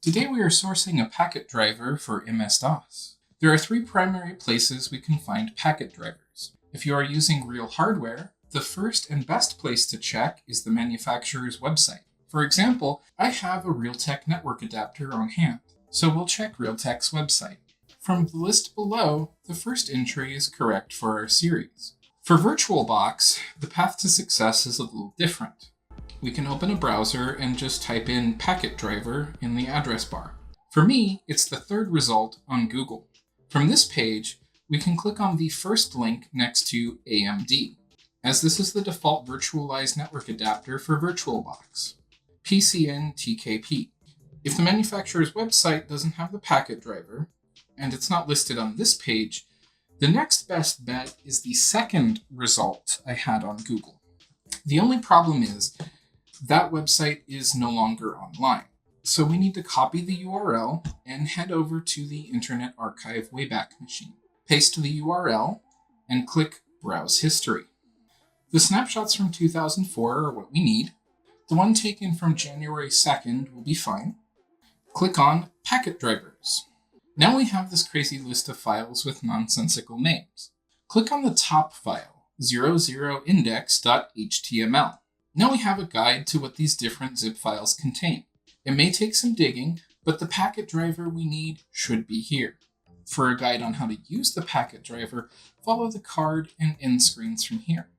Today we are sourcing a packet driver for MS-DOS. There are three primary places we can find packet drivers. If you are using real hardware, the first and best place to check is the manufacturer's website. For example, I have a Realtek network adapter on hand, so we'll check Realtek's website. From the list below, the first entry is correct for our series. For VirtualBox, the path to success is a little different. We can open a browser and just type in packet driver in the address bar. For me, it's the third result on Google. From this page, we can click on the first link next to AMD, as this is the default virtualized network adapter for VirtualBox. PCN TKP. If the manufacturer's website doesn't have the packet driver, and it's not listed on this page, the next best bet is the second result I had on Google. The only problem is that website is no longer online. So we need to copy the URL and head over to the Internet Archive Wayback Machine. Paste the URL and click Browse History. The snapshots from 2004 are what we need. The one taken from January 2nd will be fine. Click on Packet Drivers. Now we have this crazy list of files with nonsensical names. Click on the top file, 00index.html. Now we have a guide to what these different zip files contain. It may take some digging, but the packet driver we need should be here. For a guide on how to use the packet driver, follow the card and end screens from here.